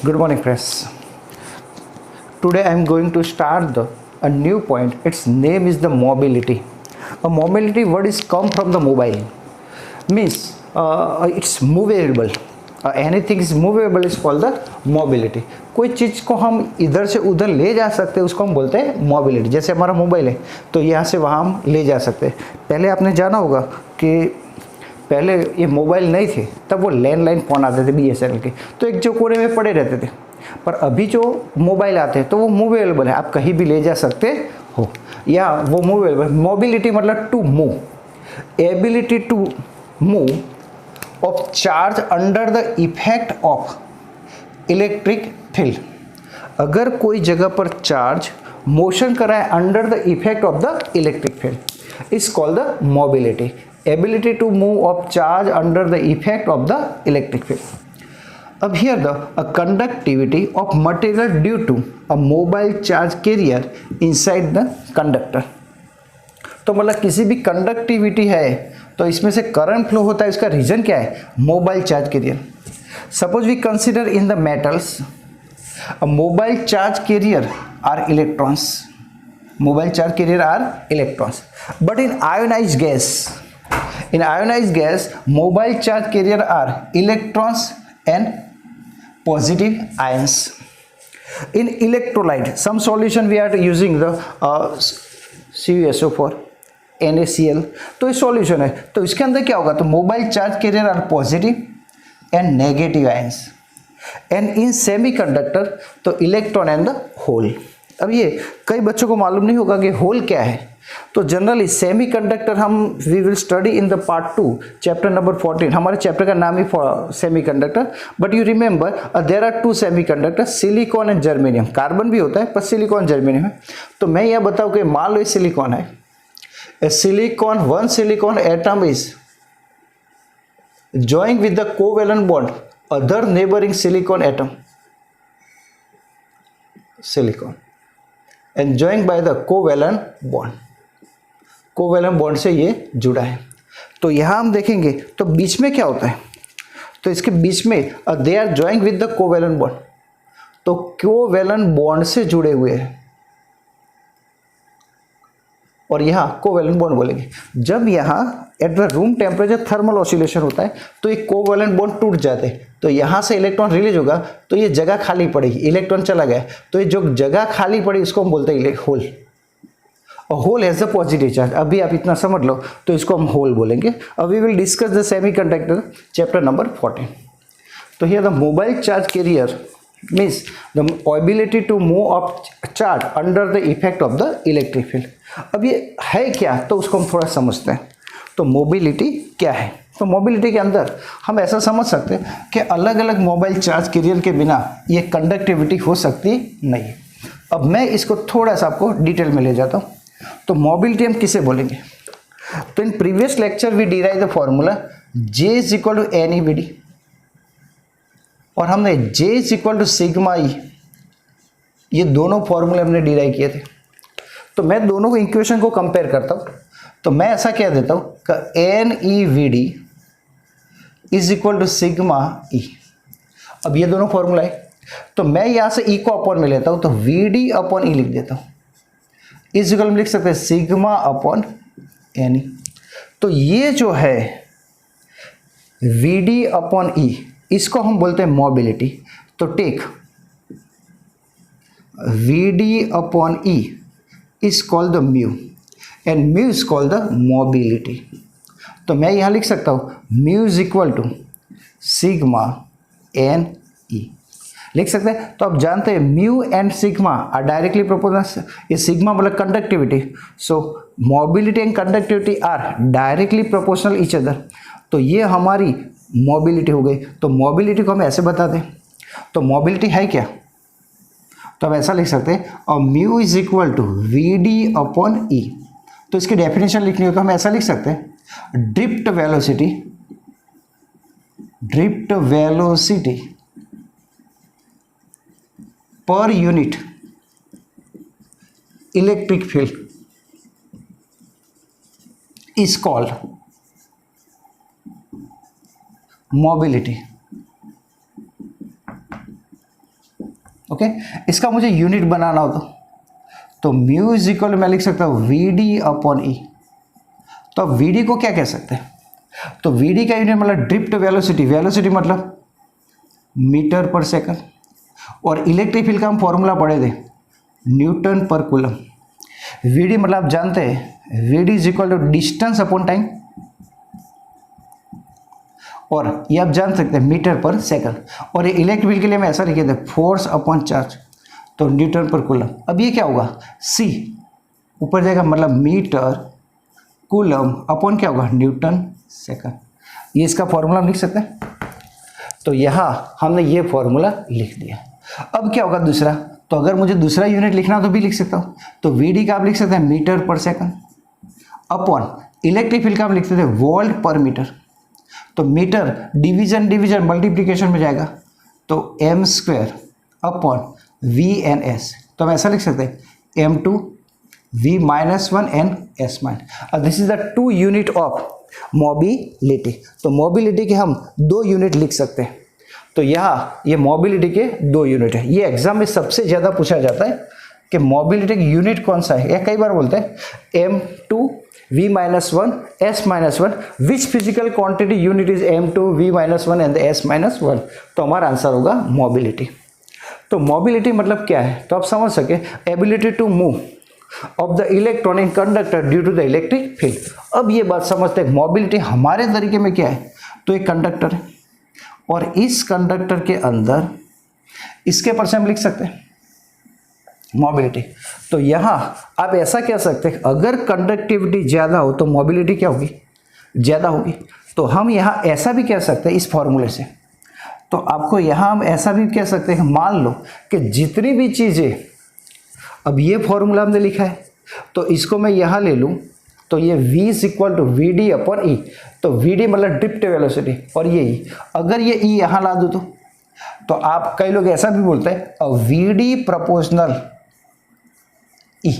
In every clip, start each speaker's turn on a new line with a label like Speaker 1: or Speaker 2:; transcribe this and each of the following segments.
Speaker 1: Good morning, friends. Today I am going to start a new point. Its name is the mobility. A mobility word is come from the mobile. Means it's movable. Anything is movable is called the mobility. कोई चीज़ को हम इधर से उधर ले जा सकते हैं उसको हम बोलते हैं मोबिलिटी. जैसे हमारा मोबाइल है तो यहाँ से वहाँ हम ले जा सकते हैं. पहले आपने जाना होगा कि पहले ये मोबाइल नहीं थे तब वो लैंडलाइन फ़ोन आते थे BSNL के, तो एक जो कोने में पड़े रहते थे. पर अभी जो मोबाइल आते हैं तो वो मूवेबल है, आप कहीं भी ले जा सकते हो या वो मूवेबल. मोबिलिटी मतलब to move, ability to move of charge under the effect of electric field. अगर कोई जगह पर चार्ज मोशन कराए under the effect of the electric field is called the mobility. Ability to move of charge under the effect of the electric field. अब here a conductivity of material due to a mobile charge carrier inside the conductor. तो मतलब किसी भी conductivity है तो इसमें से current flow होता है. इसका रीजन क्या है? Mobile charge carrier. Suppose we consider in the metals a mobile charge carrier are electrons. Mobile charge carrier are electrons. But in ionized gas, mobile charge carrier are electrons and positive ions. In electrolyte, some solution we are using the CuSO4 NaCl. तो ये solution है तो इसके अंदर क्या होगा? तो mobile charge carrier are positive and negative ions. And in semiconductor तो इलेक्ट्रॉन एंड द होल. अब ये कई बच्चों को मालूम नहीं होगा कि होल क्या है. तो जनरली सेमीकंडक्टर हम we will study in the part 2 chapter number 14. हमारे चैप्टर का नाम ही semiconductor. But you remember there are two semiconductor, silicon and germanium. Carbon भी होता है पर सिलिकॉन जर्मेनियम है. तो मैं यह बताऊं कि मान लो ये सिलिकॉन है. One silicon atom is joined with the covalent bond other neighboring silicon atom and joined by the covalent bond से ये जुड़ा है. तो यहाँ हम देखेंगे तो बीच में क्या होता है? तो इसके बीच में they are joined with the covalent bond. तो कोवेलेंट बॉन्ड से जुड़े हुए हैं और यहाँ कोवेलेंट बॉन्ड बोलेंगे. जब यहाँ at the room temperature thermal oscillation होता है तो ये कोवेलेंट बॉन्ड टूट जाते हैं. तो यहाँ से इलेक्ट्रॉन रिलीज होगा तो ये जगह खाली पड़ेगी, इलेक्ट्रॉन चला गया तो ये जो जगह खाली पड़ी इसको हम बोलते हैं होल. और hole has the positive charge. अभी आप इतना समझ लो तो इसको हम होल बोलेंगे. अब we will discuss the semiconductor chapter number 14. तो here the mobile charge carrier means the ability to move of charge under the effect of the electric field. अब ये है क्या तो उसको हम थोड़ा समझते हैं. तो मोबिलिटी क्या है? तो मोबिलिटी के अंदर हम ऐसा समझ सकते हैं कि अलग अलग मोबाइल चार्ज कैरियर के बिना ये कंडक्टिविटी हो सकती नहीं. अब मैं इसको थोड़ा सा आपको डिटेल में ले जाता हूँ. तो मोबिलिटी हम किसे बोलेंगे? तो in previous lecture we derive the formula J is equal to NeVd और हमने J is equal to sigma E, ये दोनों फॉर्मूले हमने डिराइव किए थे. तो मैं दोनों को इक्वेशन को कंपेयर करता हूँ. तो मैं ऐसा कह देता हूँ कि NeVd is equal to sigma E. अब ये दोनों फॉर्मूला है तो मैं यहाँ से E को अपॉन में लेता हूँ तो Vd अपॉन ई लिख देता हूँ. इज इक्वल में लिख सकते हैं सिग्मा अपॉन Ne. तो ये जो है Vd अपॉन ई इसको हम बोलते हैं मोबिलिटी. तो take Vd upon E is called the mu and mu is called the mobility. तो मैं यहाँ लिख सकता हूँ mu is equal to sigma N E लिख सकते हैं. तो आप जानते हैं mu and sigma are directly proportional. ये सिग्मा मतलब conductivity. So mobility and conductivity are directly proportional each other. तो ये हमारी मोबिलिटी हो गई. तो मोबिलिटी को हम ऐसे बता दें तो मोबिलिटी है क्या? तो हम ऐसा लिख सकते हैं और mu is equal to Vd upon E. तो इसकी डेफिनेशन लिखनी हो तो हम ऐसा लिख सकते हैं drift velocity per unit electric field is called mobility. Okay, इसका मुझे यूनिट बनाना हो तो म्यू इज इक्वल मैं लिख सकता हूँ वी डी अपॉन ई। तो अब वी डी को क्या कह सकते हैं, तो वी डी का यूनिट मतलब ड्रिफ्ट वेलोसिटी, वेलोसिटी मतलब मीटर पर सेकंड, और इलेक्ट्रिक फील्ड का हम फॉर्मूला पढ़े थे न्यूटन पर कूलम। वी डी मतलब आप जानते हैं V D is equal to distance upon time, और ये आप जान सकते हैं मीटर पर सेकंड, और ये इलेक्ट्रिक फील्ड के लिए मैं ऐसा लिखे थे फोर्स अपॉन चार्ज, तो न्यूटन पर कूलम। अब ये क्या होगा, सी ऊपर जाएगा मतलब मीटर कूलम अपॉन क्या होगा न्यूटन सेकंड। ये इसका फॉर्मूला हम लिख सकते हैं, तो यहाँ हमने ये फॉर्मूला लिख दिया। अब क्या होगा दूसरा, तो अगर मुझे दूसरा यूनिट लिखना हो तो भी लिख सकता हूँ, तो वी डी का आप लिख सकते हैं मीटर पर सेकंड अपॉन इलेक्ट्रिक फील्ड का आप लिख सकते हैं वोल्ट पर मीटर। तो मीटर डिवीजन डिवीजन मल्टीप्लिकेशन में जाएगा, तो M square upon V and S, तो हम ऐसा लिख सकते हैं M two V minus one and S minus. This is the two unit of mobility. तो मोबिलिटी के हम दो यूनिट लिख सकते हैं, तो यहाँ ये मोबिलिटी के दो यूनिट है। ये एग्जाम में सबसे ज़्यादा पूछा जाता है कि मोबिलिटी का यूनिट कौन सा है, या कई बार बोलते हैं M two V minus one S minus one, which physical quantity unit is M two V minus one and S minus one. तो हमारा आंसर होगा मोबिलिटी। तो मोबिलिटी मतलब क्या है, तो आप समझ सके ability to move of the electron in conductor due to the electric field. अब ये बात समझते हैं मोबिलिटी हमारे तरीके में क्या है, तो एक कंडक्टर है और इस कंडक्टर के अंदर इसके पर से हम लिख सकते हैं मोबिलिटी। तो यहाँ आप ऐसा कह सकते हैं अगर कंडक्टिविटी ज़्यादा हो तो मोबिलिटी क्या होगी, ज़्यादा होगी। तो हम यहाँ ऐसा भी कह सकते हैं इस फॉर्मूले से, तो आपको यहाँ हम ऐसा भी कह सकते हैं, मान लो कि जितनी भी चीज़ें, अब ये फॉर्मूला हमने लिखा है तो इसको मैं यहाँ ले लूँ, तो ये v is equal to V D upon E. तो वी डी मतलब ड्रिफ्ट वेलोसिटी, और ये ई, अगर ये ई यहाँ ला दूँ तो आप कई लोग ऐसा भी बोलते हैं V D proportional E,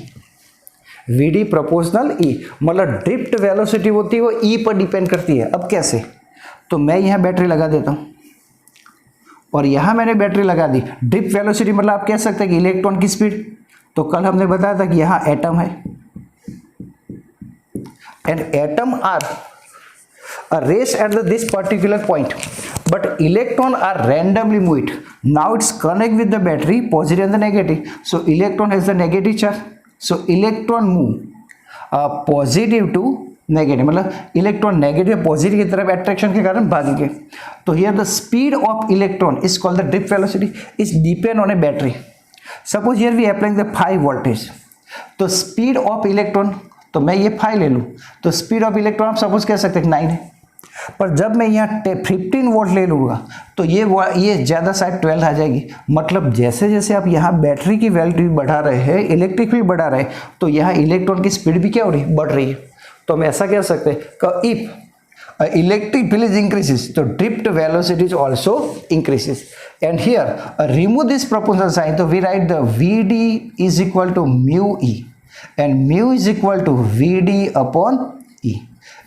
Speaker 1: V D proportional E, मतलब ड्रिफ्ट वेलोसिटी होती है वो ई पर डिपेंड करती है। अब कैसे, तो मैं यहाँ बैटरी लगा देता हूँ और यहाँ मैंने बैटरी लगा दी। ड्रिफ्ट वेलोसिटी मतलब आप कह सकते हैं कि इलेक्ट्रॉन की स्पीड, तो कल हमने बताया था कि यहाँ एटम है and atom are raised at this particular point, but electron are randomly moved. Now it's connect with the battery positive and the negative, so electron has the negative charge, so electron move positive to negative, मतलब electron negative positive की तरफ attraction के कारण भागेंगे। तो here the speed of electron is called the drift velocity, is depend on a battery. Suppose here we applying the 5 voltage, तो speed of electron, तो मैं ये 5 ले लूँ तो स्पीड ऑफ इलेक्ट्रॉन आप सपोज कह सकते हैं 9 है, पर जब मैं यहाँ 15 वोल्ट ले लूँगा तो ये ज़्यादा शायद 12 आ जाएगी। मतलब जैसे जैसे आप यहाँ बैटरी की वैल्यू बढ़ा रहे हैं, इलेक्ट्रिक फील्ड बढ़ा रहे हैं, तो यहाँ इलेक्ट्रॉन की स्पीड भी क्या हो रही है, बढ़ रही है। तो हम ऐसा कह सकते हैं कि if electric field is increases तो drift velocity is also increases. And here remove this proportional sign, तो we write the V D is equal to mu E and mu is equal to Vd upon E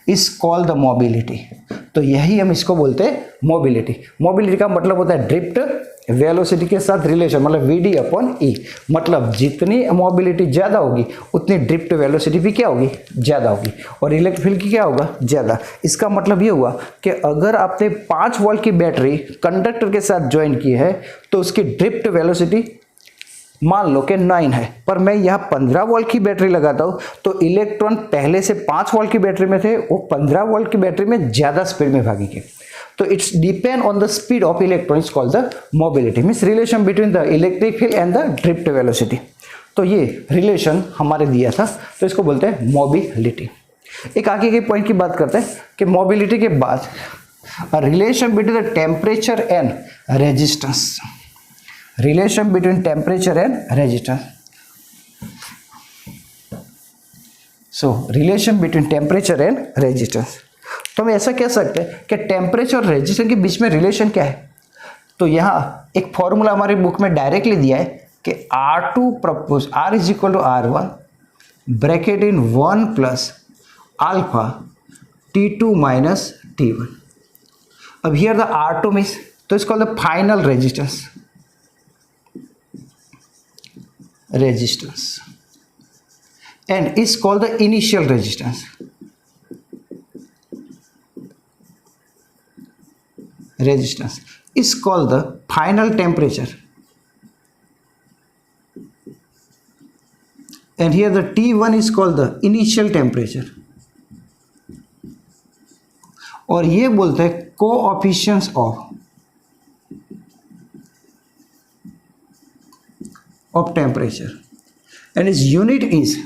Speaker 1: is called the mobility। तो यही हम इसको बोलते हैं mobility. Mobility का मतलब होता है ड्रिफ्ट वेलोसिटी के साथ रिलेशन, मतलब Vd अपॉन E, मतलब जितनी मोबिलिटी ज़्यादा होगी उतनी ड्रिफ्ट वेलोसिटी भी क्या होगी, ज़्यादा होगी, और इलेक्ट्रिक फील्ड की क्या होगा, ज़्यादा। इसका मतलब ये हुआ कि अगर आपने 5 वोल्ट की बैटरी कंडक्टर के साथ ज्वाइन की है तो उसकी ड्रिफ्ट वेलोसिटी मान लो कि 9 है, पर मैं यहाँ 15 वोल्ट की बैटरी लगाता हूँ तो इलेक्ट्रॉन पहले से 5 वोल्ट की बैटरी में थे, वो 15 वोल्ट की बैटरी में ज़्यादा स्पीड में भागेंगे। तो it's depend on the speed of electron, is called the mobility, means relation between the electric field and the drift velocity. तो ये रिलेशन हमारे दिया था, तो इसको बोलते हैं मोबिलिटी। एक आगे के पॉइंट की बात करते हैं कि मोबिलिटी के बाद relation between the temperature and resistance, relation between temperature and resistance. So relation between temperature and resistance, तो हम ऐसा कह सकते हैं कि टेम्परेचर और रेजिस्टेंस के बीच में रिलेशन क्या है। तो यहाँ एक फॉर्मूला हमारी बुक में डायरेक्टली दिया है कि R2 propose R is equal to R1 bracket in 1 plus alpha T2 minus T1। अब हियर द R2 मीन्स, तो इसको the final resistance, resistance and is called the initial resistance. Resistance is called the final temperature, and here the T1 is called the initial temperature, और ये बोलते हैं coefficients of temperature, and its unit is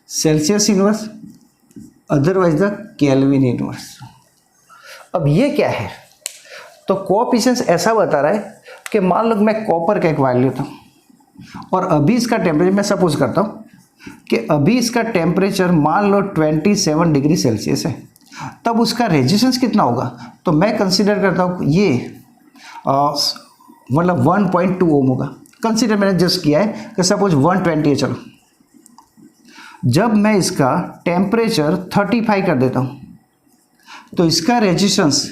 Speaker 1: Celsius inverse, otherwise the Kelvin inverse. अब ये क्या है? तो coefficients ऐसा बता रहा है कि मान लो मैं कॉपर का एक वायर लेता हूँ और अभी इसका टेम्परेचर, मैं सपोज करता हूँ कि अभी इसका टेम्परेचर मान लो 27 डिग्री सेल्सियस है, तब उसका रेजिस्टेंस कितना होगा? तो मैं कंसीडर करता हूँ ये मतलब 1.2 ओम होगा। कंसीडर मैंने जस्ट किया है कि सपोज 120 है। चलो, जब मैं इसका टेम्परेचर 35 कर देता हूँ तो इसका रेजिस्टेंस,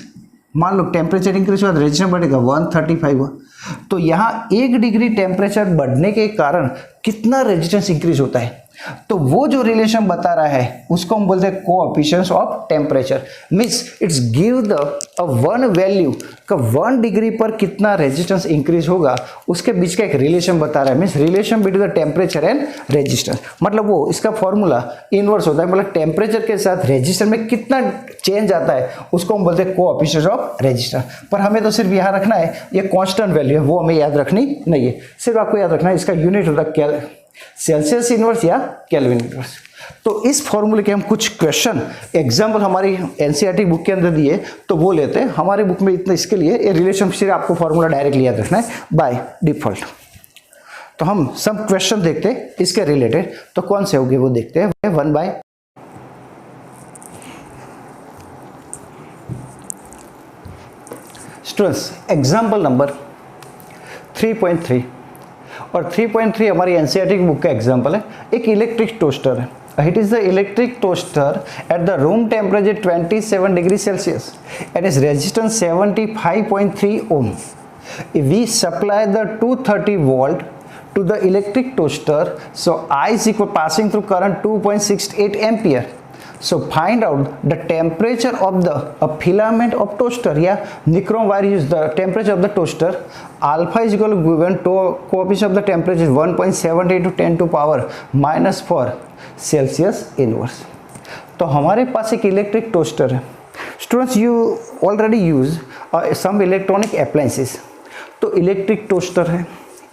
Speaker 1: मान लो टेम्परेचर इंक्रीज हुआ तो रेजिस्टेंस बढ़ेगा, 135 हुआ। तो यहाँ 1 डिग्री टेम्परेचर बढ़ने के कारण कितना रेजिस्टेंस इंक्रीज होता है? तो वो जो रिलेशन बता रहा है उसको हम बोलते हैं coefficients of temperature. Means it's give the one value का 1 डिग्री पर कितना रेजिस्टेंस इंक्रीज होगा, उसके बीच का एक रिलेशन बता रहा है। Means relation between the temperature and resistance, मतलब वो इसका फॉर्मूला इनवर्स होता है, मतलब टेम्परेचर के साथ रेजिस्टेंस में कितना चेंज आता है उसको हम बोलते हैं कोएफिशिएंट्स ऑफ रेजिस्टेंस। पर हमें तो सिर्फ यहाँ रखना है, ये कांस्टेंट वैल्यू है, वो हमें याद रखनी नहीं है। सिर्फ आपको याद रखना है इसका यूनिट होता है सेल्सियस इनवर्स या केल्विन इनवर्स। तो इस फॉर्मूले के हम कुछ क्वेश्चन एग्जाम्पल हमारी एनसीईआरटी बुक के अंदर दिए तो वो लेते हैं। हमारी बुक में इतना इसके लिए ये रिलेशनशिप आपको फॉर्मूला डायरेक्टली याद रखना है बाय डिफॉल्ट। तो हम सब क्वेश्चन देखते हैं इसके रिलेटेड, तो कौन से होंगे वो देखते हैं one by. Students, example number 3.3 और 3.3 हमारी एनसीईआरटी की बुक का एग्जाम्पल है। एक इलेक्ट्रिक टोस्टर है। It is the electric toaster at the room temperature 27 degree Celsius and its resistance 75.3 ohm. If we supply the 230 volt to the electric toaster, so I is equal passing through current 2.68 ampere. So find out the temperature of the filament of toaster या nichrome wire use the temperature of the toaster. Alpha is equal to given to coefficient of the temperature 1.78 to 10 to power minus 4 Celsius inverse. तो हमारे पास एक electric toaster है। Students, you already use some electronic appliances. तो electric toaster है,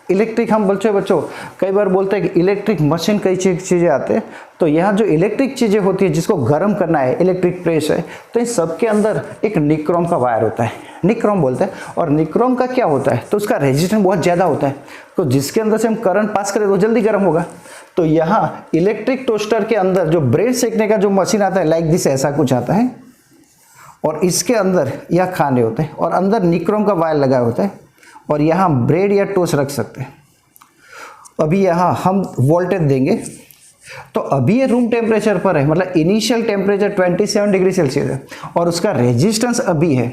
Speaker 1: electric हम बच्चों कई बार बोलते हैं कि इलेक्ट्रिक मशीन कई चीज़ें आते हैं। तो यहाँ जो इलेक्ट्रिक चीज़ें होती है जिसको गर्म करना है, इलेक्ट्रिक प्रेस है, तो इन सब के अंदर एक निक्रोम का वायर होता है, निक्रोम बोलते हैं। और निक्रोम का क्या होता है, तो उसका रेजिस्टेंस बहुत ज़्यादा होता है, तो जिसके अंदर से हम करंट पास करें तो जल्दी गर्म होगा। तो यहाँ इलेक्ट्रिक टोस्टर के अंदर जो ब्रेड सेकने का जो मशीन आता है लाइक दिस, ऐसा कुछ आता है, और इसके अंदर यह खाने होते हैं और अंदर निक्रोम का वायर लगा होता है, और यहाँ ब्रेड या टोस्ट रख सकते हैं। अभी यहाँ हम वोल्टेज देंगे तो अभी ये रूम टेम्परेचर पर है, मतलब इनिशियल टेम्परेचर 27 डिग्री सेल्सियस है और उसका रेजिस्टेंस अभी है,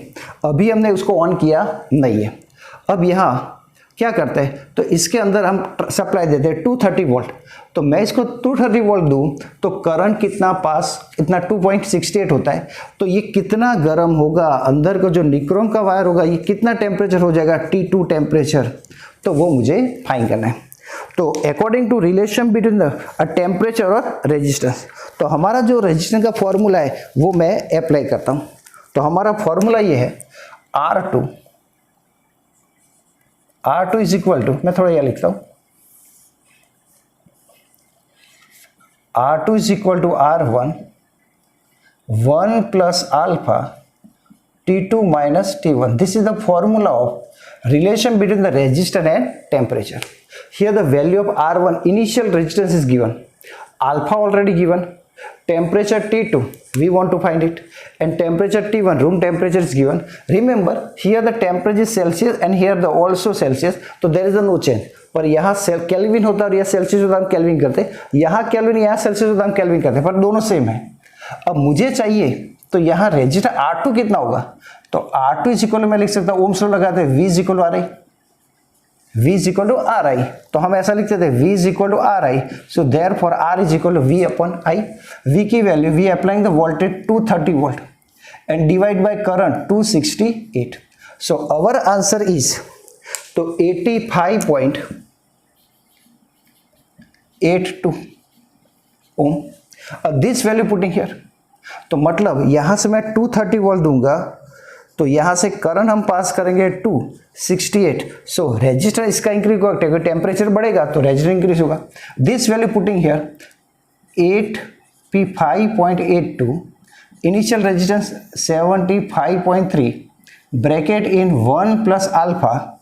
Speaker 1: अभी हमने उसको ऑन किया नहीं है। अब यहाँ क्या करते हैं, तो इसके अंदर हम सप्लाई देते हैं 230 वोल्ट। तो मैं इसको 230 वोल्ट दूं तो करंट कितना पास, इतना 2.68 होता है। तो ये कितना गर्म होगा, अंदर का जो निक्रोम का वायर होगा ये कितना टेम्परेचर हो जाएगा, T2 टेम्परेचर, तो वो मुझे फाइंड करना है। तो according to relation between the temperature और रेजिस्टेंस, तो हमारा जो रेजिस्टेंस का फॉर्मूला है वो मैं अप्लाई करता हूँ। तो हमारा फॉर्मूला ये है R2 इज इक्वल टू, मैं थोड़ा यह लिखता हूँ, R2 is equal to R1 1 plus alpha T2 minus T1. This is the formula of relation between the resistance and temperature. Here the value of R1 initial resistance is given, alpha already given, temperature T2 we want to find it, and temperature T1 room temperature is given. Remember here the temperature is Celsius and here the also Celsius, so there is a no change. पर यहाँ kelvin होता है और यहाँ Celsius होता है, हम kelvin करते हैं, यहाँ केल्विन यहाँ सेल्सियस होता है, हम केल्विन करते हैं, पर दोनों सेम है। अब मुझे चाहिए तो यहाँ रेजिस्टर R2 कितना होगा, तो R2 इज इक्वल मैं लिख सकता हूँ, ओम्स लॉ लगाते हैं, V इज इक्वल आ रही V is equal to R I, तो हम ऐसा लिखते थे V is equal to R I, so therefore R is equal to V upon I. V की value, V applying the voltage 230 volt and divide by current 268, so our answer is, तो 85.82 ohm. This value putting here, तो मतलब यहां से मैं 230 volt दूंगा, तो यहां से करंट हम पास करेंगे 268, सो रेजिस्टर इसका इंक्रीज होगा, टेम्परेचर बढ़ेगा तो रेजिस्टर इंक्रीज होगा। This value putting here 85.82, initial resistance 75.3, bracket in 1 plus alpha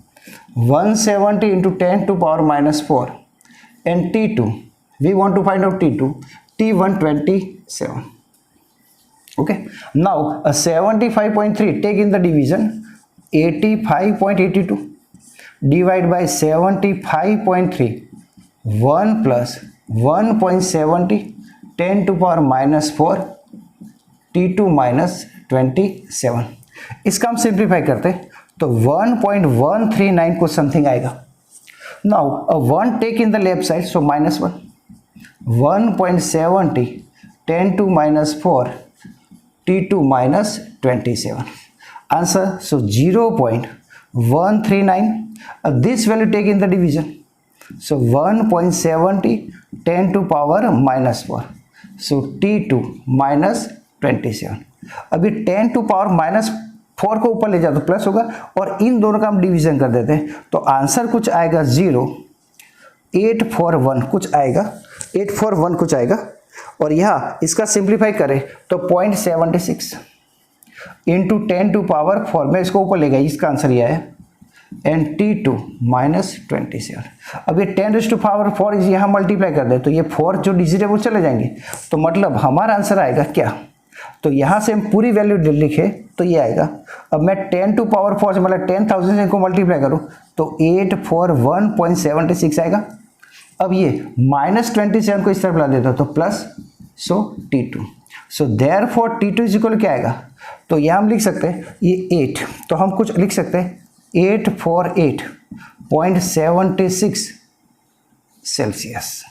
Speaker 1: 170 into 10 to power minus 4 and T2, we want to find out T2, T127. Okay, now a 75.3 take in the division, 85.82 divide by 75.3, 1 plus 1.70 10 to power minus 4 T2 minus 27। इसका हम simplify करते हैं तो 1.139 को something आएगा। Now a 1 take in the left side, so -1, 1.70 10 to minus 4 T2 minus 27 answer, so 0.139, this value take in the division, so 1.70 10 to power minus 4, so T2 minus 27। अभी 10 to power minus 4 को ऊपर ले जाओ तो plus होगा, और इन दोनों का हम डिवीजन कर देते हैं तो आंसर कुछ आएगा 0.841 कुछ आएगा, 841 कुछ आएगा, और यहाँ इसका सिंप्लीफाई करें तो 0.76 इंटू 10 to power 4 में इसको ऊपर ले गया, इसका आंसर यह है, एंड T2 minus 27। अब ये 10 to power 4 यहाँ मल्टीप्लाई कर दे तो ये 4 जो डिजिट है वो चले जाएंगे, तो मतलब हमारा आंसर आएगा क्या, तो यहाँ से हम पूरी वैल्यू लिखे तो ये आएगा। अब मैं 10 to power 4 से मतलब 10,000 से इनको मल्टीप्लाई करूँ तो 841.76 आएगा। अब ये -27 को इस तरफ ला देता तो plus, so T2, so therefore T2 is equal क्या आएगा, तो यहाँ हम लिख सकते हैं ये 8, तो हम कुछ लिख सकते हैं 848.76 Celsius.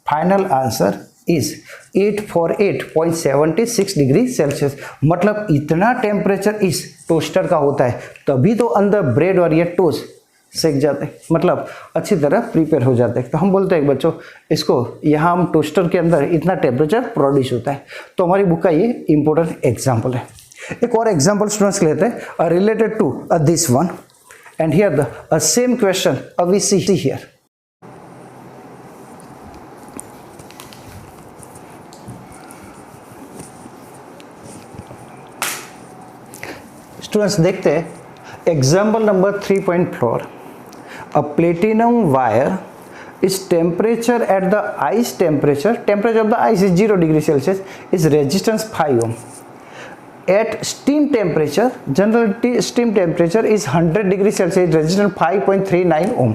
Speaker 1: Final answer is 848.76 degree Celsius, मतलब इतना टेम्परेचर इस टोस्टर का होता है तभी तो अंदर ब्रेड और ये टोस्ट सेक जाते हैं, मतलब अच्छी तरह प्रिपेयर हो जाते हैं। तो हम बोलते हैं बच्चों इसको, यहाँ हम टोस्टर के अंदर इतना टेम्परेचर प्रोड्यूस होता है, तो हमारी बुक का ये इंपॉर्टेंट एग्जाम्पल है। एक और एग्जाम्पल स्टूडेंट्स लेते हैं related to this one, and here the same question we see here. Students देखते हैं example number 3.4। A platinum wire is temperature at the ice temperature of the ice is 0 degree Celsius, is resistance 5 ohm. At steam temperature, general steam temperature is 100 degree Celsius, resistance 5.39 ohm.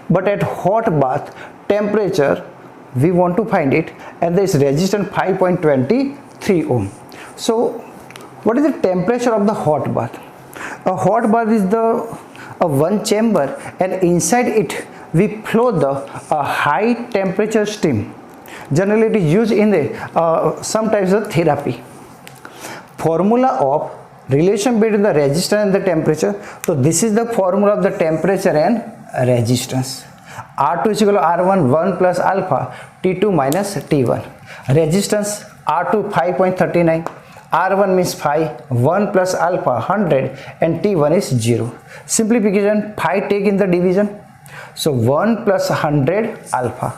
Speaker 1: But at hot bath temperature we want to find it, and there is resistance 5.23 ohm. So what is the temperature of the hot bath? A hot bath is the one chamber, and inside it we flow the high temperature steam. Generally it is used in the some types of therapy. Formula of relation between the resistance and the temperature, so this is the formula of the temperature and resistance. R2 is equal to R1 1 plus alpha T2 minus T1. Resistance R2 5.39, R1 means 5, 1 plus alpha 100 and T1 is 0. Simplification, 5 take in the division, so 1 plus 100 alpha.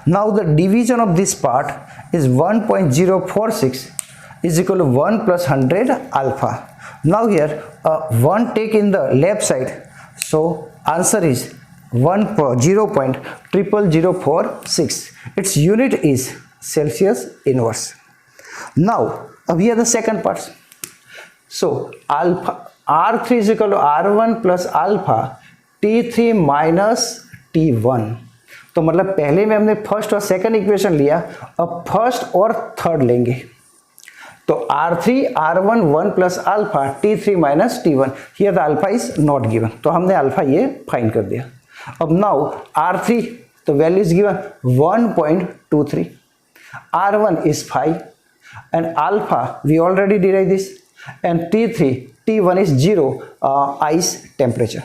Speaker 1: Now the division of this part is 1.046 is equal to 1 plus 100 alpha. Now here 1 take in the left side, so answer is 0.0046. Its unit is Celsius inverse. Now here the second part. So alpha R3 is equal to R1 plus alpha T3 minus T1. तो मतलब पहले में हमने first और second equation लिया, अब first और third लेंगे। तो R3 R1 1 plus alpha T3 minus T1, here the alpha is not given, तो हमने अल्फा ये फाइंड कर दिया। अब नाउ R3, तो value is given 1.23, R1 is 5 and alpha we already derived this, and T1 is 0, ice temperature.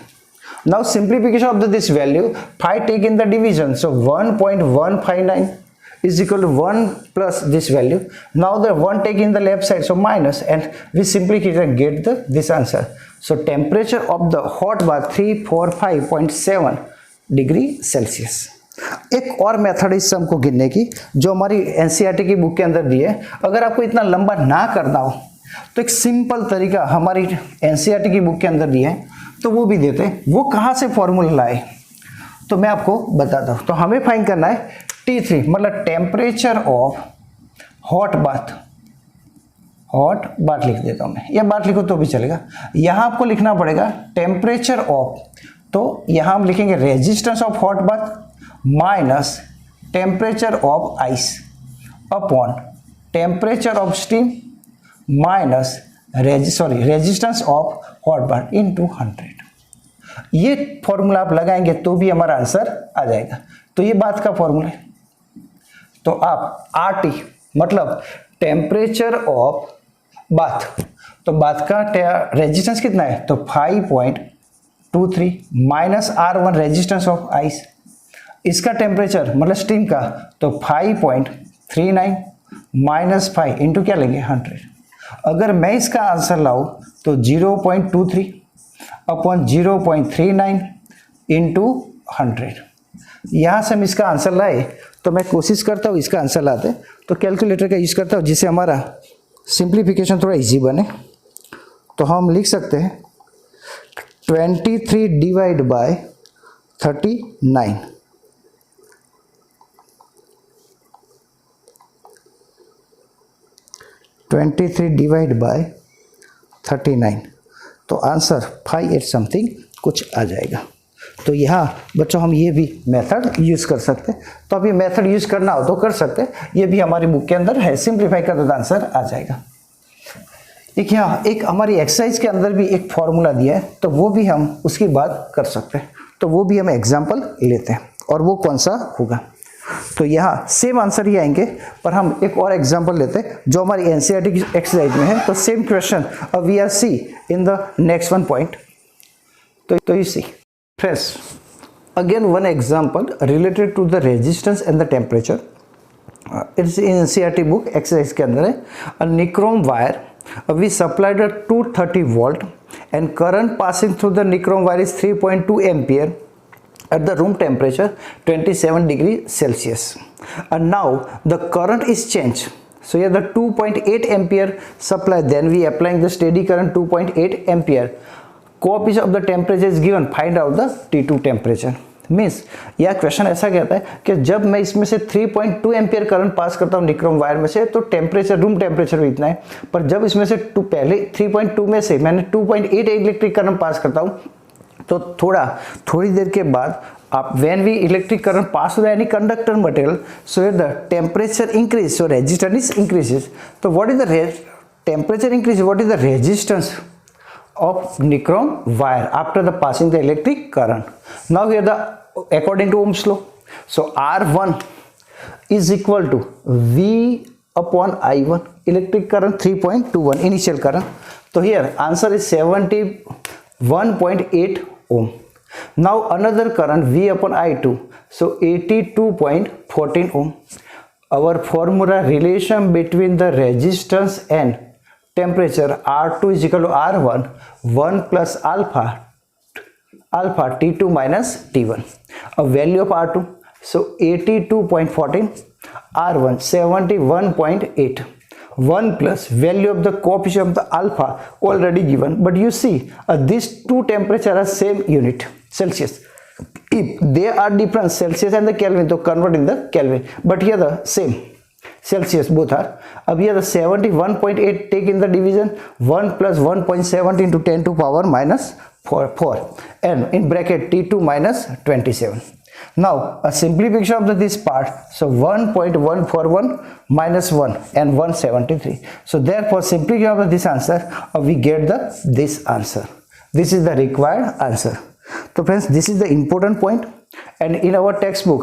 Speaker 1: Now simplification of this value, 5 take in the division, so 1.159 is equal to 1 plus this value. Now the 1 take in the left side, so minus, and we simply get this answer. So temperature of the hot bath 345.7 degree Celsius. एक और method इस सम को गिनने की जो हमारी NCERT की book के अंदर दी है। अगर आपको इतना लंबा ना करना हो तो एक सिंपल तरीका हमारी एनसीईआरटी की बुक के अंदर दी है, तो वो भी देते हैं। वो कहाँ से फॉर्मूला लाए तो मैं आपको बताता हूँ। तो हमें फाइंड करना है T3, मतलब टेम्परेचर ऑफ हॉट बाथ लिख देता हूँ मैं, या बात लिखो तो भी चलेगा। यहाँ आपको लिखना पड़ेगा टेम्परेचर ऑफ, तो यहाँ हम लिखेंगे resistance of hot bath minus temperature of ice upon temperature of steam minus resistance of hot bath into 100। ये फॉर्मूला आप लगाएंगे तो भी हमारा आंसर आ जाएगा। तो ये बात का फॉर्मूला है। तो आप RT मतलब टेम्परेचर ऑफ बाथ, तो बाथ का रेजिस्टेंस कितना है, तो 5.23 minus R1 resistance of ice, इसका टेम्परेचर मतलब स्टीम का, तो 5.39 माइनस 5 इंटू क्या लेंगे 100। अगर मैं इसका आंसर लाऊं तो 0.23 अपॉन 0.39 इंटू 100। यहाँ से हम इसका आंसर लाए, तो मैं कोशिश करता हूँ इसका आंसर लाते, तो कैलकुलेटर का यूज करता हूँ जिससे हमारा सिंप्लीफिकेशन थोड़ा इजी बने। तो हम लिख सकते हैं 23 डिवाइड बाय 39, डिवाइड बाय 39, तो आंसर 5 समथिंग कुछ आ जाएगा। तो यहाँ बच्चों हम ये भी मेथड यूज़ कर सकते हैं। तो अब ये मेथड यूज़ करना हो तो कर सकते हैं, ये भी हमारी बुक के अंदर है, सिंप्लीफाई कर तो आंसर आ जाएगा। एक यहाँ एक हमारी एक्सरसाइज के अंदर भी एक फॉर्मूला दिया है, तो वो भी हम उसकी बात कर सकते हैं। तो वो भी हम एग्जाम्पल लेते हैं, और वो कौन सा होगा। तो यहाँ सेम आंसर ही आएंगे, पर हम एक और एग्जाम्पल लेते हैं जो हमारी एनसीईआरटी की एक्सरसाइज में है। तो same question we are see in the next one point. तो you see friends, again one example related to the resistance and the temperature. It's in NCERT book exercise के अंदर है। A nichrome wire, we supplied a 230 volt and current passing through the nichrome wire is 3.2 ampere at the room temperature 27 degree Celsius. And now the current is changed. So here the 2.8 ampere supply, then we applying the steady current 2.8 ampere. Coefficient of the temperature is given, find out the T2 temperature. Means यह question ऐसा कहता है कि जब मैं इसमें से 3.2 ampere current pass करता हूँ निक्रोम वायर में से, तो टेम्परेचर रूम टेम्परेचर भी इतना है। पर जब इसमें से पहले 3.2 में से मैंने 2.8 इलेक्ट्रिक करंट पास करता हूँ, तो थोड़ी देर के बाद आप when we electric current pass through any conductor material, so the temperature increase, so resistance increases. तो what is the temperature increase, what is the resistance of nichrome wire after the passing the electric current. Now here the according to Ohm's law, so R1 is equal to V upon I1, electric current 3.21 initial current. So here answer is 71.8 ohm. Now another current V upon I2, so 82.14 ohm. Our formula relation between the resistance and temperature R2 is equal to R1, 1 plus alpha T2 minus T1. A value of R2, so 82.14, R1 71.8, 1 plus value of the coefficient of the alpha already given, but you see these two temperatures are same unit Celsius. If they are different Celsius and the Kelvin, so convert in the Kelvin, but here the same Celsius both are. अब here the 71.8 take in the division, 1 plus 1.70 into 10 to power minus 4 and in bracket T2 minus 27. Now a simplification of this part, so 1.141 minus 1 and 173. So therefore simplification of this answer, we get this answer. This is the required answer. तो friends this is the important point and in our textbook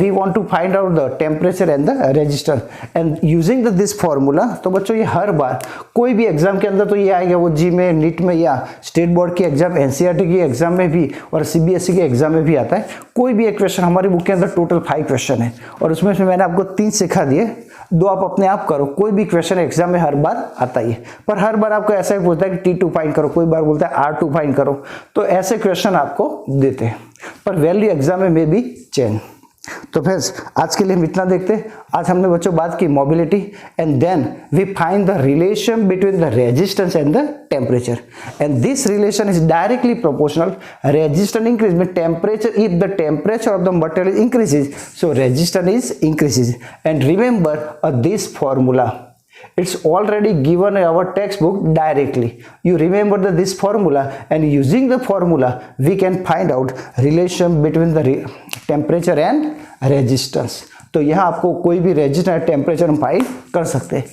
Speaker 1: we want to find out the temperature and the resistance and using this formula। तो बच्चों ये हर बार कोई भी exam के अंदर तो ये आएगा, वो जी में, नीट में या स्टेट बोर्ड की एग्जाम, एनसीईआरटी की एग्जाम में भी और सीबीएसई के एग्जाम में भी आता है। कोई भी एक क्वेश्चन, हमारी बुक के अंदर टोटल 5 क्वेश्चन है और उसमें से मैंने आपको 3 सिखा दिए, 2 आप अपने आप करो। कोई भी क्वेश्चन एग्जाम में हर बार आता ही है, पर हर बार आपको ऐसा ही पूछता है कि T2 फाइंड करो, कोई बार बोलता है R2 फाइंड करो, तो ऐसे क्वेश्चन आपको देते हैं, पर वैल्यू एग्जाम में भी चेंज। तो फ्रेंड्स आज के लिए हम इतना देखते हैं। आज हमने बच्चों बात की mobility and then we find the relation between the resistance and the temperature and this relation is directly proportional. Resistance increase में temperature, if the temperature of the material increases so resistance is increases. And remember this formula, it's already given in our textbook directly. You remember this formula and using the formula we can find out relation between the temperature and resistance। तो यहाँ आपको कोई भी resistance temperature हम find कर सकते हैं।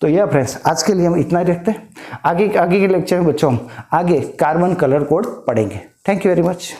Speaker 1: तो यह फ्रेंड्स आज के लिए हम इतना ही रखते हैं। आगे के लेक्चर में बच्चों हम आगे कार्बन कलर कोड पढ़ेंगे। Thank you very much.